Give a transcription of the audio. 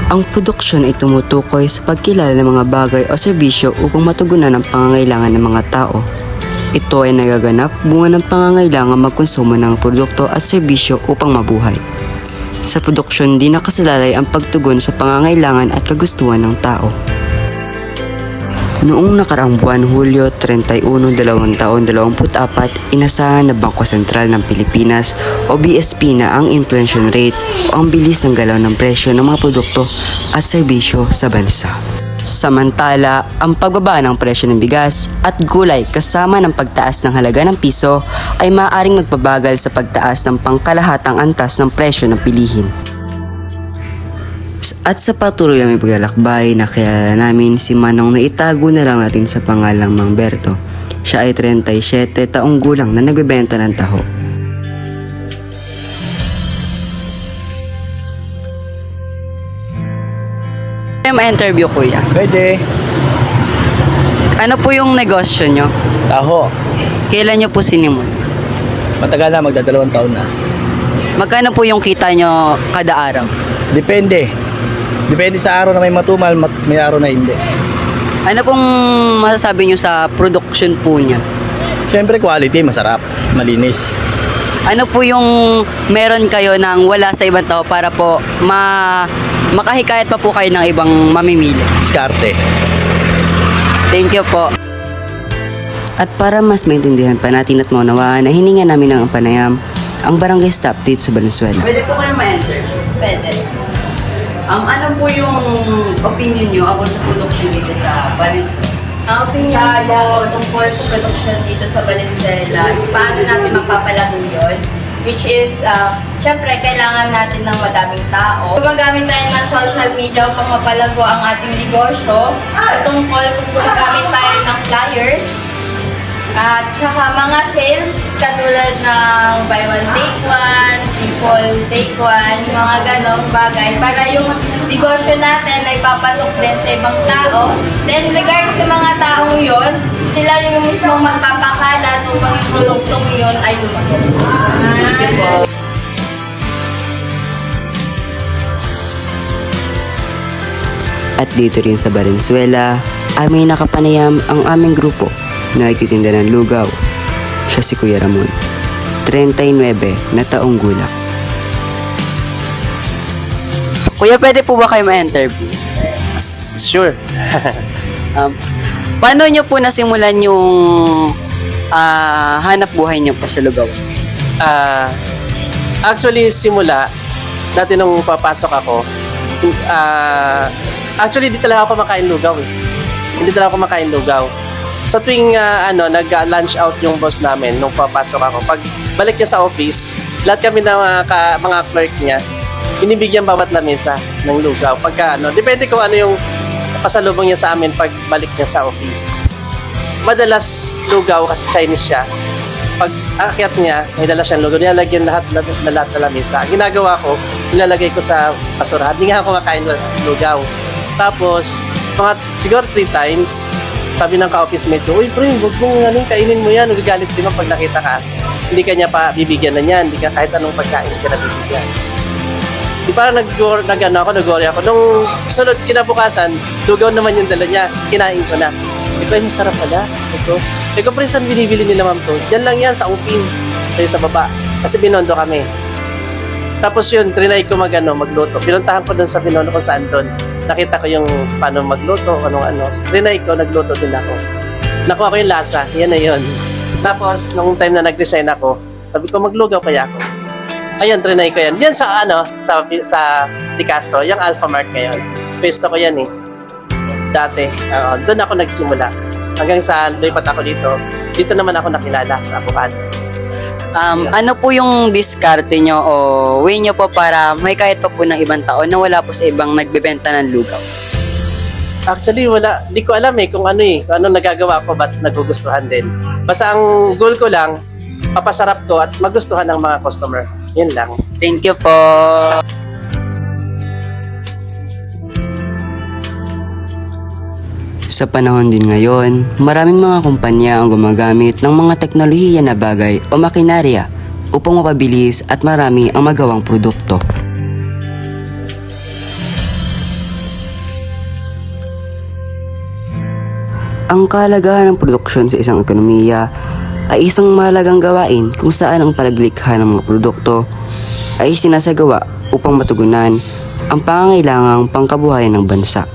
Ang produksyon ay tumutukoy sa pagkilala ng mga bagay o serbisyo upang matugunan ang pangangailangan ng mga tao. Ito ay nagaganap bunga ng pangangailangan magkonsumo ng produkto at serbisyo upang mabuhay. Sa produksyon din nakasalalay ang pagtugon sa pangangailangan at kagustuhan ng tao. Noong nakaraang buwan Hulyo 31, 2024, inasahan na Bangko Sentral ng Pilipinas o BSP na ang inflation rate o ang bilis ng galaw ng presyo ng mga produkto at serbisyo sa bansa. Samantala, ang pagbaba ng presyo ng bigas at gulay kasama ng pagtaas ng halaga ng piso ay maaaring magpabagal sa pagtaas ng pangkalahatang antas ng presyo ng bilihin. At sa patuloy na may paglalakbay, nakilala namin si Manong na itago na lang natin sa pangalang Mang Berto. Siya ay 37 taong gulang na nagbebenta ng taho. Ma-interview kuya. Pwede. Ano po yung negosyo nyo? Taho. Kailan nyo po sinimula? Matagal na, magdadalawang taon na. Magkano po yung kita nyo kada araw? Depende. Depende sa araw na may matumal, may araw na hindi. Ano pong masasabi nyo sa production po niya? Siyempre quality, masarap, malinis. Ano po yung meron kayo nang wala sa ibang tao para po makahikayat pa po kayo ng ibang mamimili? Diskarte. Thank you po. At para mas maintindihan pa natin at maunawaan na hininga namin ng panayam ang barangay staff dito sa Valenzuela. Pwede po kayo ma-enter? Pwede. Ano po yung opinion nyo about sa production dito sa Valenzuela? Ang opinion ko tungkol sa production dito sa Valenzuela is paano natin mapapalago yun. Which is, syempre, kailangan natin ng madaming tao. Gumagamit tayo ng social media upang mapalago ang ating negosyo. At tungkol kung gumagamit tayo ng flyers. At saka mga sales, katulad ng buy one take one, simple take one, mga ganong bagay. Para yung negosyo natin ay papatok din sa ibang tao. Then, regarding sa mga taong yon, sila yung mismong magpapakalat upang yung produktong yon ay lumago. At dito rin sa Valenzuela ay may nakapanayam ang aming grupo na nagtitinda ng lugaw. Siya si Kuya Ramon, 39 na taong gulang. Kuya, pwede po ba kayo ma-interview? Sure. Paano nyo po nasimulan yung hanap buhay nyo po sa lugaw? Actually, simula, dati nung papasok ako, actually, di talaga ako kumakain lugaw eh. Hindi talaga ako kumakain lugaw. Sa tuwing nag-lunch out yung boss namin nung papasok ako, pag balik niya sa office, lahat kami na mga clerk niya, binibigyan bawat lamesa ng lugaw. Pagka depende kung ano yung pasalubong niya sa amin pag balik niya sa office. Madalas lugaw kasi Chinese siya. Pag akyat niya, may dala siyang lugaw. Nilalagyan lahat na lamesa. Ang ginagawa ko, nilalagay ko sa basurahan. Hindi nga ako makain ng lugaw. Tapos, siguro 3 times, sabi ng ka-office mate ko, "Uy, pre, huwag mong kainin mo yan. Nagagalit si Ma'am pag nakita ka. Hindi ka niya pa bibigyan na niyan. Hindi ka kahit anong pagkain ka na bibigyan." Di parang nag-worry ako. Nung sunod kinabukasan, lugaw naman yung dala niya. Kinain ko na. Di ba, masarap pala. Eko, pre, saan binibili nila ma'am to? Yan lang yan, sa upin. Tayo sa baba. Kasi Binondo kami. Tapos yun, trinay ko magluto. Pinuntahan ko doon sa Binondo kung saan doon. Nakita ko yung paano magluto, Trinay ko, nagluto din ako. Nakuha ko yung lasa, yan na yun. Tapos, nung time na nag-resign ako, sabi ko, maglugaw kaya ako. Ayun, trinay ko yan. Yan sa Di Castro, yung Alpha Mart ngayon. Pwesto ko yan eh. Dati, doon ako nagsimula. Hanggang sa lumipat ako dito. Dito naman ako nakilala sa Avocado. Ano po yung diskarte nyo o way nyo po para may kahit pa po ng ibang tao na wala po sa ibang nagbebenta ng lugaw? Actually, wala. Di ko alam kung ano nagagawa ko, ba't nagugustuhan din. Basta ang goal ko lang, papasarap ko at magustuhan ng mga customer. Yun lang. Thank you po. Sa panahon din ngayon, maraming mga kumpanya ang gumagamit ng mga teknolohiya na bagay o makinarya upang mapabilis at marami ang magawang produkto. Ang kahalagahan ng produksyon sa isang ekonomiya ay isang mahalagang gawain kung saan ang paglikha ng mga produkto ay sinasagawa upang matugunan ang pangangailangang pangkabuhayan ng bansa.